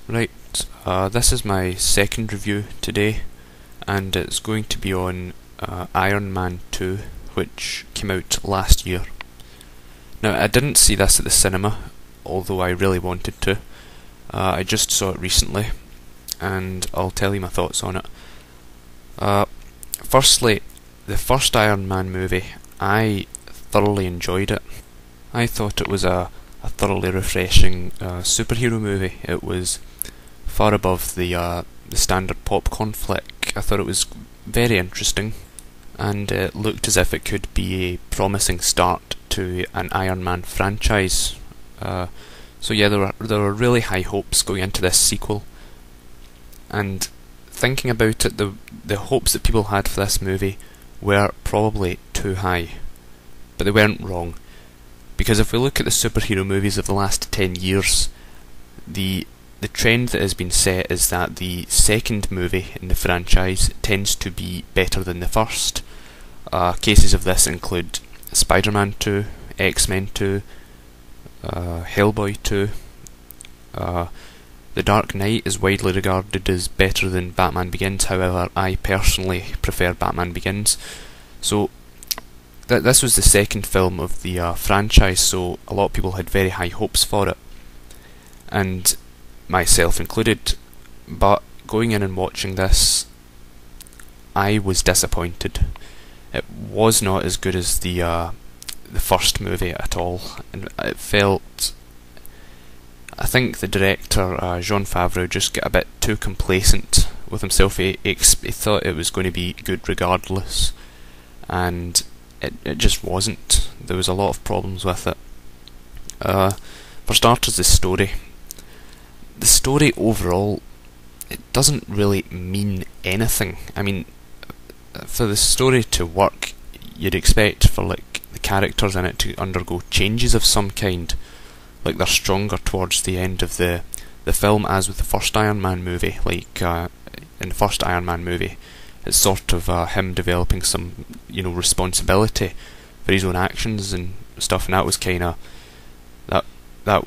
Right, this is my second review today, and it's going to be on Iron Man 2, which came out last year. Now, I didn't see this at the cinema, although I really wanted to. I just saw it recently, and I'll tell you my thoughts on it. Firstly, the first Iron Man movie, I thoroughly enjoyed it. I thought it was a thoroughly refreshing superhero movie. It was far above the standard popcorn flick. I thought it was very interesting, and it looked as if it could be a promising start to an Iron Man franchise. So yeah, there were really high hopes going into this sequel, and thinking about it, the hopes that people had for this movie were probably too high, but they weren't wrong. Because if we look at the superhero movies of the last 10 years, the trend that has been set is that the second movie in the franchise tends to be better than the first. Cases of this include Spider-Man 2, X-Men 2, Hellboy 2. The Dark Knight is widely regarded as better than Batman Begins, however I personally prefer Batman Begins. So this was the second film of the franchise, so a lot of people had very high hopes for it, and myself included. But going in and watching this, I was disappointed. It was not as good as the first movie at all, and it felt... I think the director, Jon Favreau, just got a bit too complacent with himself. He thought it was going to be good regardless, and it just wasn't. There was a lot of problems with it. For starters, the story. The story overall, it doesn't really mean anything. I mean, for the story to work, you'd expect for like the characters in it to undergo changes of some kind. Like they're stronger towards the end of the film, as with the first Iron Man movie. Like in the first Iron Man movie, it's sort of him developing some, responsibility for his own actions and stuff, and that was kind of that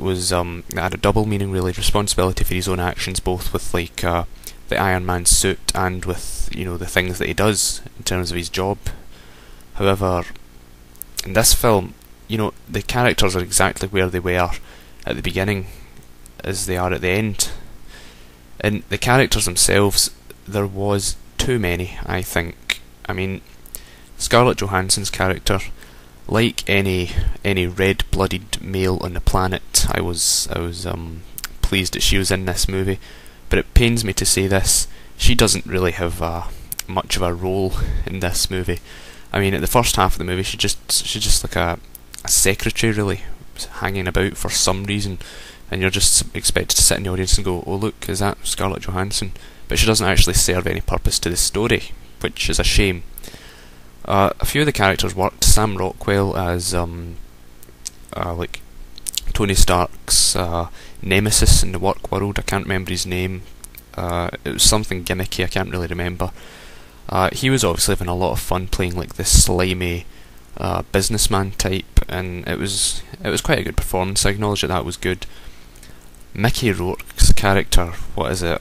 had a double meaning really. Responsibility for his own actions, both with like the Iron Man suit and with the things that he does in terms of his job. However, in this film, the characters are exactly where they were at the beginning as they are at the end. And the characters themselves, there was too many, I think. I mean, Scarlett Johansson's character, like any red-blooded male on the planet, I was pleased that she was in this movie. But it pains me to say this, she doesn't really have much of a role in this movie. I mean, at the first half of the movie, she's just like a secretary, really, hanging about for some reason, and you're just expected to sit in the audience and go, oh look, is that Scarlett Johansson? But she doesn't actually serve any purpose to the story, which is a shame. A few of the characters worked. Sam Rockwell as like Tony Stark's nemesis in the work world. I can't remember his name. It was something gimmicky, I can't really remember. He was obviously having a lot of fun playing like this slimy businessman type, and it was quite a good performance. I acknowledge that was good. Mickey Rourke's character, what is it,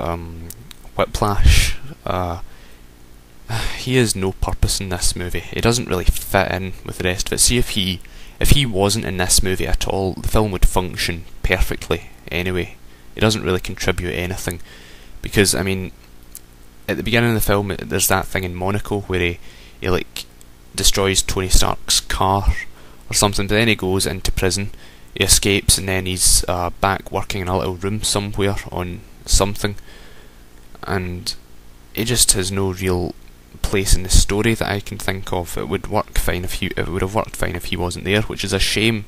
Whiplash, he has no purpose in this movie. He doesn't really fit in with the rest of it. See, if he wasn't in this movie at all, the film would function perfectly anyway. He doesn't really contribute anything, because I mean, at the beginning of the film, there's that thing in Monaco where he like destroys Tony Stark's car or something, but then he goes into prison, he escapes, and then he's back working in a little room somewhere on something, and he just has no real place in the story that I can think of. It would work fine it would have worked fine if he wasn't there, which is a shame,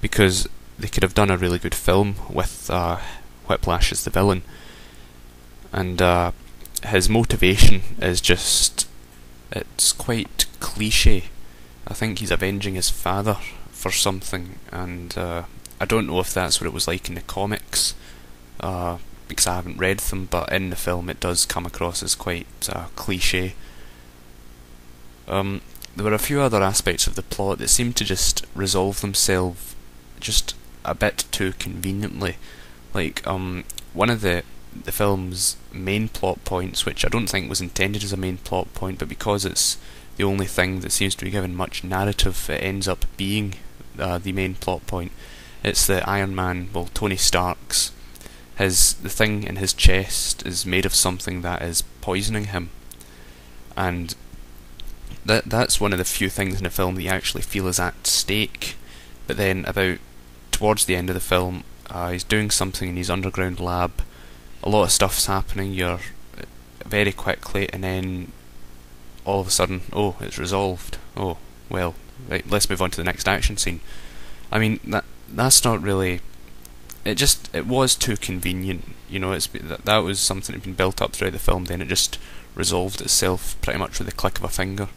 because they could have done a really good film with Whiplash as the villain, and his motivation is just, it's quite cliche. I think he's avenging his father for something, and I don't know if that's what it was like in the comics, because I haven't read them, but in the film it does come across as quite cliche. There were a few other aspects of the plot that seemed to just resolve themselves just a bit too conveniently. Like, one of the the film's main plot points, which I don't think was intended as a main plot point, but because it's the only thing that seems to be given much narrative, it ends up being the main plot point. It's the Iron Man, well, Tony Stark's, the thing in his chest is made of something that is poisoning him, and that's one of the few things in the film that you actually feel is at stake. But then towards the end of the film, he's doing something in his underground lab, a lot of stuff's happening, you're very quickly, and then all of a sudden, oh, it's resolved. Oh, well, right, let's move on to the next action scene. I mean, that's not really... It was too convenient, you know. That was something that had been built up throughout the film, then it just resolved itself pretty much with the click of a finger.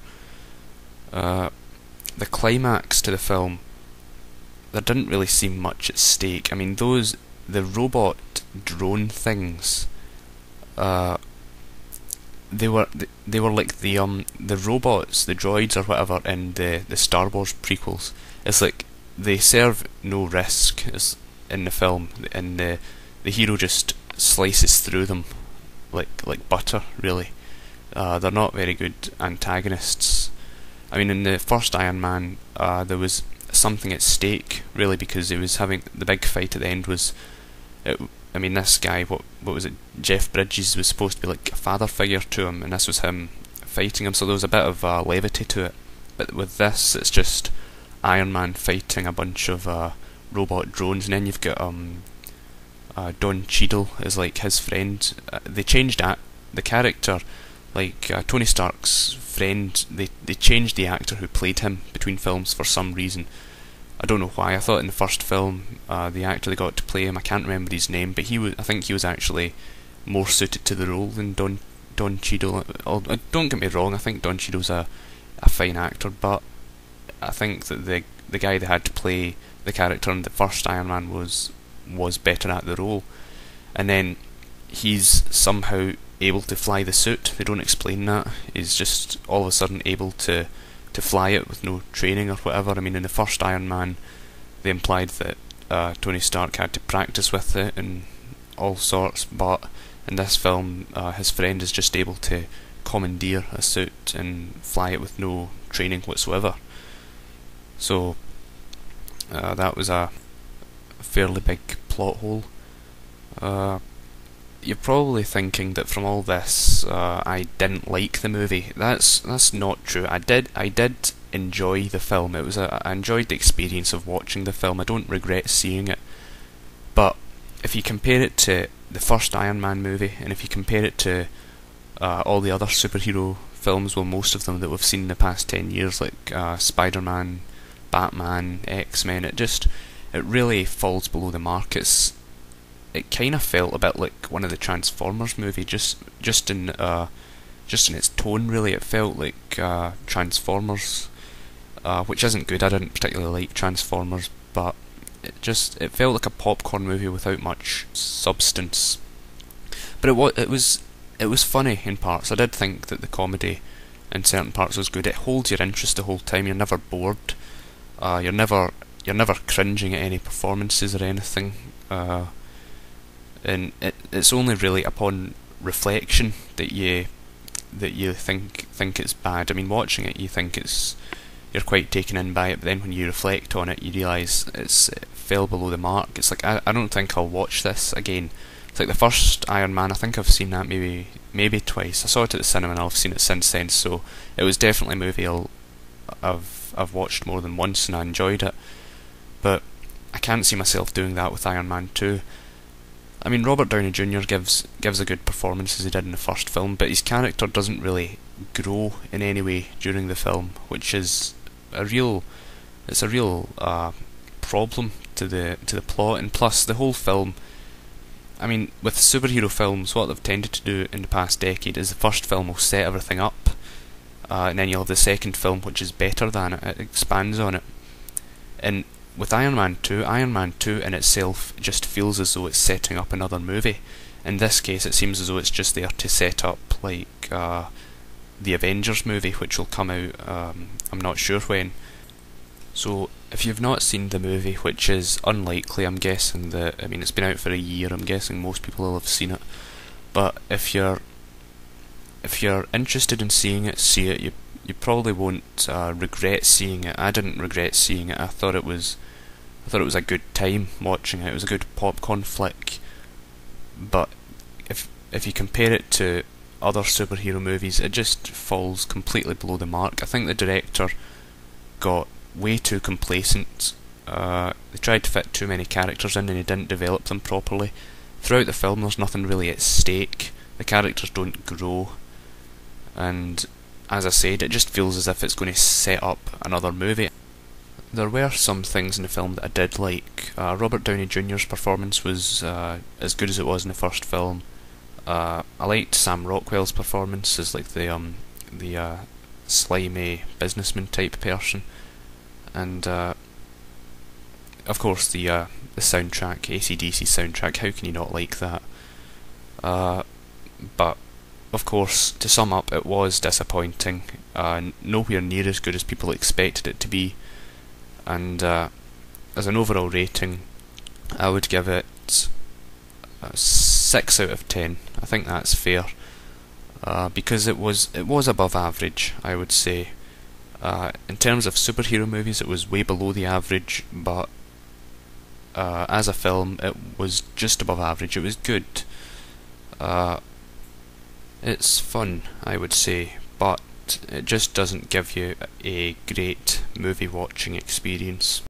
The climax to the film, there didn't really seem much at stake. I mean, the robot drone things, they were like the robots, the droids or whatever in the Star Wars prequels. It's like they serve no risk in the film, and the hero just slices through them like butter, really. They're not very good antagonists. I mean, in the first Iron Man, there was something at stake, really, because it was having the big fight at the end was... I mean, this guy, what was it? Jeff Bridges was supposed to be like a father figure to him, and this was him fighting him, so there was a bit of levity to it. But with this, it's just Iron Man fighting a bunch of robot drones, and then you've got Don Cheadle as like his friend. They changed the character, like Tony Stark's friend. They changed the actor who played him between films for some reason. I don't know why. I thought in the first film, the actor they got to play him, I can't remember his name, but I think he was actually more suited to the role than Don Cheadle. Don't get me wrong, I think Don Cheadle's a fine actor, but I think that the guy they had to play the character in the first Iron Man was better at the role. And then he's somehow able to fly the suit. They don't explain that. He's just all of a sudden able to fly it with no training or whatever. I mean, in the first Iron Man, they implied that Tony Stark had to practice with it and all sorts, but in this film, his friend is just able to commandeer a suit and fly it with no training whatsoever. So that was a fairly big plot hole. You're probably thinking that from all this, I didn't like the movie. That's not true. I did enjoy the film. I enjoyed the experience of watching the film. I don't regret seeing it. But if you compare it to the first Iron Man movie, and if you compare it to all the other superhero films, well, most of them that we've seen in the past 10 years, like Spider-Man, Batman, X-Men, it really falls below the mark. It kind of felt a bit like one of the Transformers movie, just in its tone. Really, it felt like Transformers, which isn't good. I didn't particularly like Transformers, but it felt like a popcorn movie without much substance. But it was funny in parts. I did think that the comedy in certain parts was good. It holds your interest the whole time. You're never bored. You're never cringing at any performances or anything. And it's only really upon reflection that you think it's bad. I mean, watching it, you think you're quite taken in by it, but then when you reflect on it, you realise it fell below the mark. It's like I don't think I'll watch this again. It's like the first Iron Man. I think I've seen that maybe twice. I saw it at the cinema and I've seen it since then. So it was definitely a movie I've watched more than once and I enjoyed it. But I can't see myself doing that with Iron Man 2. I mean, Robert Downey Jr. gives a good performance as he did in the first film, but his character doesn't really grow in any way during the film, which is a real problem to the plot. And plus, the whole film, I mean, with superhero films, what they've tended to do in the past decade is the first film will set everything up, and then you'll have the second film, which is better than it. It expands on it. And with Iron Man 2 in itself just feels as though it's setting up another movie. In this case, it seems as though it's just there to set up like the Avengers movie, which will come out, I'm not sure when. So, if you've not seen the movie, which is unlikely, I'm guessing that, I mean, it's been out for a year, I'm guessing most people will have seen it. But if you're interested in seeing it, see it. You probably won't regret seeing it. I didn't regret seeing it. I thought it was a good time watching it. It was a good popcorn flick. But if you compare it to other superhero movies, it just falls completely below the mark. I think the director got way too complacent. They tried to fit too many characters in and he didn't develop them properly. Throughout the film there's nothing really at stake. The characters don't grow. And as I said, it just feels as if it's going to set up another movie. There were some things in the film that I did like. Robert Downey Jr.'s performance was as good as it was in the first film. I liked Sam Rockwell's performance as like the slimy businessman type person, and of course the soundtrack, AC/DC soundtrack. How can you not like that? But of course, to sum up, it was disappointing. Nowhere near as good as people expected it to be. And as an overall rating, I would give it a 6 out of 10. I think that's fair, because it was above average, I would say. In terms of superhero movies, it was way below the average, but as a film, it was just above average. It was good. It's fun, I would say, but it just doesn't give you a great movie watching experience.